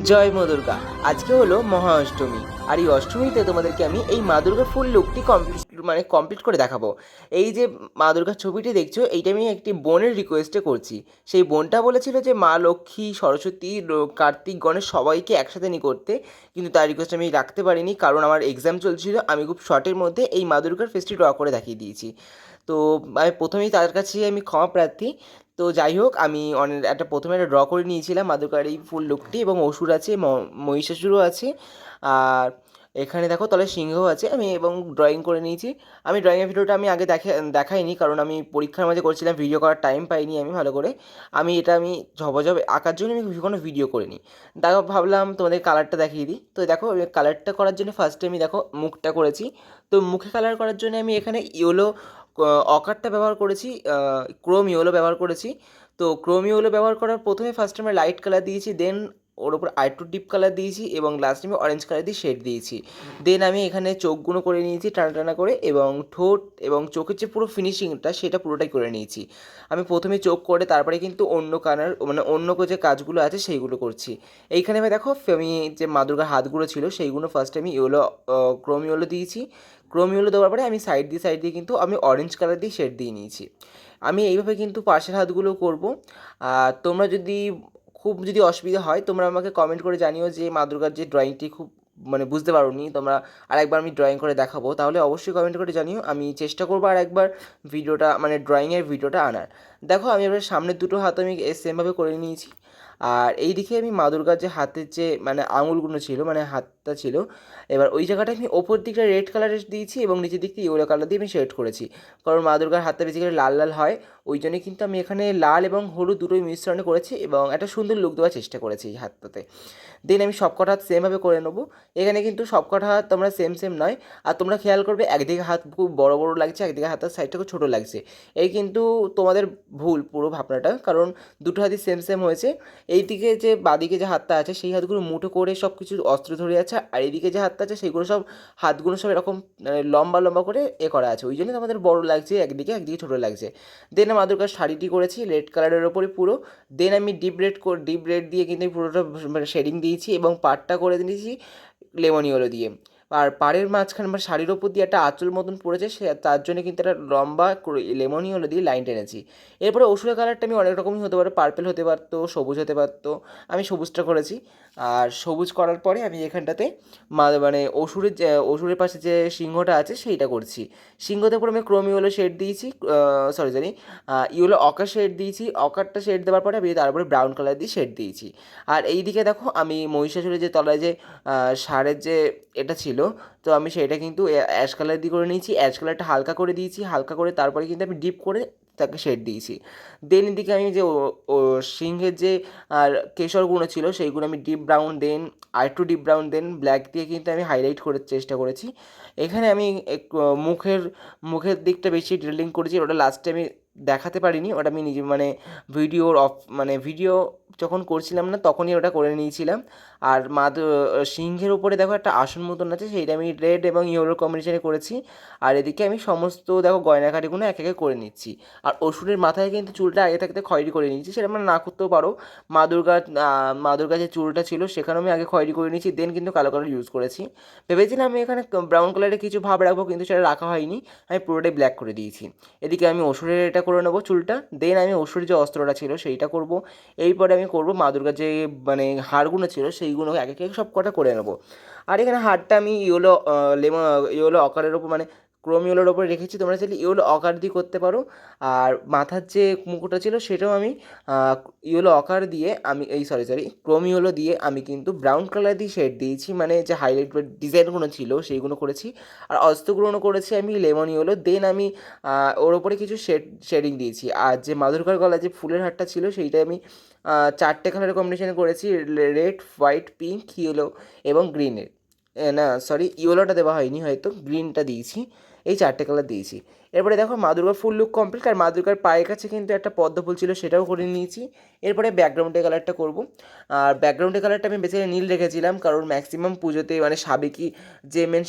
জয় মা দুর্গা। আজকে হলো মহা অষ্টমী, আর এই অষ্টমীতে তোমাদেরকে আমি এই মা দুর্গার ফুল লুকটি কমপ্লিট করে দেখাবো। এই যে মা দুর্গার ছবিটি দেখছো, এইটা আমি একটি বোনের রিকোয়েস্টে করছি। সেই বোনটা বলেছিল যে মা লক্ষ্মী, সরস্বতী, কার্তিক, গণেশ সবাইকে একসাথে নিয়ে করতে, কিন্তু তার রিকোয়েস্ট আমি রাখতে পারিনি, কারণ আমার এক্সাম চলছিল। আমি খুব শর্টের মধ্যে এই মা দুর্গার ফেসটি ড্র করে দেখিয়ে দিয়েছি। তো আমি প্রথমেই তার কাছে আমি ক্ষমা প্রার্থী। তো যাই হোক, আমি অনেক প্রথমে একটা ড্র করে নিয়েছিলাম মাদুকার এই ফুল লুকটি, এবং অসুর আছে, মহিষাসুরও আছে, আর এখানে দেখো তলে সিংহ আছে। আমি এবং ড্রয়িং করে নিয়েছি। আমি ড্রয়িংয়ের ভিডিওটা আমি আগে দেখাইনি, কারণ আমি পরীক্ষার মাঝে করছিলাম, ভিডিও করার টাইম পাইনি আমি ভালো করে। আমি ঝপঝপ আঁকার জন্য আমি কোনো ভিডিও করিনি। দেখো, ভাবলাম তোমাদের কালারটা দেখিয়ে দিই। তো দেখো, কালারটা করার জন্য ফার্স্টে আমি দেখো মুখটা করেছি। তো মুখে কালার করার জন্য আমি এখানে ইয়েলো অকারটা ব্যবহার করেছি, ক্রোম ইয়েলো ব্যবহার করেছি। তো ক্রোম ইয়েলো ব্যবহার করার প্রথমে ফার্স্টে আমরা লাইট কালার দিয়েছি, দেন ওর ওপর আরেকটু ডিপ কালার দিয়েছি, এবং লাস্টে আমি অরেঞ্জ কালার দিয়ে শেড দিয়েছি। দেন আমি এখানে চোখগুলো করে নিয়েছি টানা টানা করে, এবং ঠোঁট এবং চোখের যে পুরো ফিনিশিংটা সেটা পুরোটাই করে নিয়েছি। আমি প্রথমে চোখ করে তারপরে কিন্তু অন্য কালার মানে অন্য যে কাজগুলো আছে সেইগুলো করছি। এইখানে আমি দেখো, আমি যে মা দুর্গার হাতগুলো ছিল সেইগুলো ফার্স্টে আমি ইয়েলো, ক্রোম ইয়েলো দিয়েছি। ক্রোম ইয়েলো দেওয়ার পরে আমি সাইড দিয়ে কিন্তু আমি অরেঞ্জ কালার দিয়ে শেড দিয়ে নিয়েছি। আমি এইভাবে কিন্তু পাশের হাতগুলো করব। আর তোমরা যদি অসুবিধা হয়, তোমরা আমাকে কমেন্ট করে জানিও যে মা দুর্গার যে ড্রয়িংটি খুব বুঝতে পারোনি তোমরা, আরেকবার আমি ড্রয়িং করে দেখাবো, তাহলে অবশ্যই কমেন্ট করে জানিও। আমি চেষ্টা করবো আরেকবার ভিডিওটা ড্রয়িংয়ের ভিডিওটা আনার। দেখো, আমি এবার সামনের দুটো হাত আমি সেমভাবে করে নিয়েছি। আর এই দিকে আমি মা দুর্গার যে হাতের যে আঙুলগুলো ছিল, হাতটা ছিল, এবার ওই জায়গাটা আমি ওপর দিকটা রেড কালারের দিয়েছি, এবং নিচের দিকটা ইয়েলো কালার দিয়ে আমি শেড করেছি। কারণ মা দুর্গার হাতটা বেসিক্যালি লাল লাল হয়, ওই জন্যে কিন্তু আমি এখানে লাল এবং হলুদ দুটোই মিশ্রণে করেছি, এবং একটা সুন্দর লুক দেওয়ার চেষ্টা করেছি এই হাতটাতে। দেন আমি সবকটা হাত সেমভাবে করে নেবো। এখানে কিন্তু সবকটা হাত তোমরা সেম নয়। আর তোমরা খেয়াল করবে, একদিকে হাত খুব বড় বড় লাগছে, একদিকে হাতের সাইডটা খুব ছোটো লাগছে। এই কিন্তু তোমাদের ভুল পুরো ভাবনাটা, কারণ দুটো হাতই সেম হয়েছে। এইদিকে যে বাদিকে যে হাতটা আছে সেই হাতগুলো মুঠো করে সব কিছু অস্ত্র ধরে আছে, আর এইদিকে যে হাতটা আছে সেইগুলো সব হাতগুলো সব এরকম লম্বা লম্বা করে করা আছে, ওই জন্য আমাদের বড় লাগছে একদিকে, একদিকে ছোটো লাগছে। দেন মা দুর্গার শাড়িটি করেছি রেড কালারের ওপরে পুরো। দেন আমি ডিপ রেড দিয়ে কিন্তু পুরোটা শেডিং দিয়েছি, এবং পাড়টা করে দিয়েছি লেমন ইয়েলো দিয়ে। আর পাড়ের মাঝখানে শাড়ির ওপর দিয়ে একটা আঁচল মতন পড়েছে, তার জন্য কিন্তু একটা লম্বা লেমন ইয়েলো দিয়ে লাইন টেনেছি। এরপরে ওষুধের কালারটা আমি অনেক রকমই হতে পারে, পার্পেল হতে পারতো, সবুজ হতে পারতো, আমি সবুজটা করেছি। আর সবুজ করার পরে আমি এখানটাতে অসুরের পাশে যে সিংহটা আছে সেইটা করছি। সিংহতে উপর আমি ক্রোম ইয়েলো শেড দিয়েছি, সরি ইয়েলো অকার শেড দিয়েছি। অকারটা শেড দেওয়ার পরে আমি তারপরে ব্রাউন কালার দিয়ে শেড দিয়েছি। আর এই দিকে দেখো, আমি মহিষাসুরের যে তলায় যে ষাঁড়ের যে এটা ছিল, তো আমি সেটা কিন্তু অ্যাশ কালার দিয়ে করে নিয়েছি। অ্যাশ কালারটা হালকা করে দিয়েছি, হালকা করে তারপরে কিন্তু আমি ডিপ করে তাকে শেড দিয়েছি। দেন এদিকে আমি যে ও সিংহের যে আর কেশরগুলো ছিল সেইগুলো আমি ডিপ ব্রাউন, দেন আরেকটু ডিপ ব্রাউন, দেন ব্ল্যাক দিয়ে কিন্তু আমি হাইলাইট করার চেষ্টা করেছি। এখানে আমি মুখের মুখের দিকটা বেশি ডিটেলিং করেছি, ওটা লাস্টে আমি দেখাতে পারিনি, ওটা আমি নিজে ভিডিও যখন করছিলাম না তখনই ওটা করে নিয়েছিলাম। আর সিংহের উপরে দেখো একটা আসন মতন আছে, সেইটা আমি রেড এবং ইয়েলোর কম্বিনেশনে করেছি। আর এদিকে আমি সমস্ত দেখো গয়নাকাটিগুলো এক একে করে নিচ্ছি। আর অসুরের মাথায় কিন্তু চুলটা আগে থাকতে খয়েরি করে নিয়েছি, সেটা আমরা না করতেও পারো। মা দুর্গার যে চুলটা ছিল সেখানেও আমি আগে খয়েরি করে নিয়েছি, দেন কিন্তু কালো কালার ইউজ করেছি। ভেবেছিলাম আমি এখানে ব্রাউন কালারের কিছু ভাব রাখবো, কিন্তু সেটা রাখা হয়নি, আমি পুরোটাই ব্ল্যাক করে দিয়েছি। এদিকে আমি অসুরের এটা করে নেবো চুলটা, দেন আমি অসুরের যে অস্ত্রটা ছিল সেইটা করব। এরপরে আমি করব মা দুর্গার যে হাড়গুলো ছিল সেইগুলো এক এক সব কটা করে নেবো। আর এখানে হাড়টা আমি ইয়েলো অকারের ওপর ক্রোম ইয়েলোর ওপরে রেখেছি, তোমরা চাইলে ইয়েলো অকার দিয়ে করতে পারো। আর মাথার যে মুকুটটা ছিল সেটাও আমি ইয়েলো অকার দিয়ে ক্রোম ইয়েলো দিয়ে আমি কিন্তু ব্রাউন কালার দিয়ে শেড দিয়েছি, যে হাইলাইট বা ডিজাইনগুলো ছিল সেইগুলো করেছি। আর অস্ত্রগুলো করেছি আমি লেমন ইয়েলো, দেন আমি ওর ওপরে কিছু শেডিং দিয়েছি। আর যে মা দুর্গার গলায় যে ফুলের হারটা ছিল সেইটা আমি চারটে কালারের কম্বিনেশন করেছি, রেড, হোয়াইট, পিঙ্ক, ইয়েলো এবং গ্রিনের। না সরি, ইয়েলোটা দেওয়া হয়নি, হয়তো গ্রিনটা দিয়েছি। এই চারটে কালার দিয়েছি। এরপরে দেখো মা দুর্গার ফুল লুক কমপ্লিট। আর মা দুর্গার পায়ের কাছে কিন্তু একটা পদ্ম ফুল ছিল, সেটাও করে নিয়েছি। এরপরে ব্যাকগ্রাউন্ডের কালারটা করব। আর ব্যাকগ্রাউন্ডের কালারটা আমি বেসিক্যালি নীল রেখেছিলাম, কারণ ম্যাক্সিমাম পুজোতে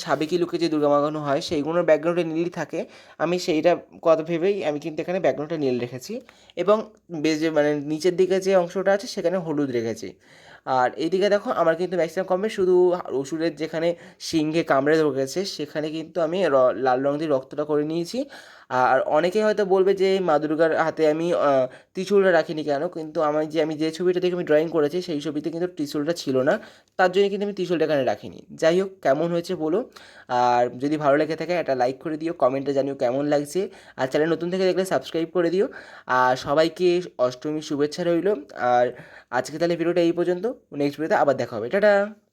সাবেকি লুকে যে দুর্গা মাগানো হয় সেইগুলোর ব্যাকগ্রাউন্ডে নীলই থাকে। আমি সেইটা কথা ভেবেই আমি কিন্তু এখানে ব্যাকগ্রাউন্ডটা নীল রেখেছি, এবং নিচের দিকে যে অংশটা আছে সেখানে হলুদ রেখেছি। আর এইদিকে দেখো আমার কিন্তু ম্যাক্সিমাম কমপ্লিট, শুধু অসুরের যেখানে সিংহে কামড়ে ধরেছে সেখানে কিন্তু আমি লাল রং দিয়ে রক্তটা করে নিয়েছি। আর অনেকে হয়তো বলবে যে মা দুর্গার হাতে আমি ত্রিশূলটা রাখিনি কেন, কিন্তু আমি যে ছবিটা দেখে আমি ড্রয়িং করেছি সেই ছবিতে কিন্তু ত্রিশূলটা ছিল না, তার জন্য কিন্তু আমি ত্রিশূলটা এখানে রাখিনি। যাই হোক, কেমন হয়েছে বলো, আর যদি ভালো লেগে থাকে একটা লাইক করে দিও, কমেন্টে জানিও কেমন লাগছে, আর চ্যানেল নতুন থেকে দেখলে সাবস্ক্রাইব করে দিও। আর সবাইকে অষ্টমীর শুভেচ্ছা রইলো। আর আজকে তাহলে ভিডিওটা এই পর্যন্ত, নেক্সট ভিডিওতে আবার দেখা হবে, টাটা।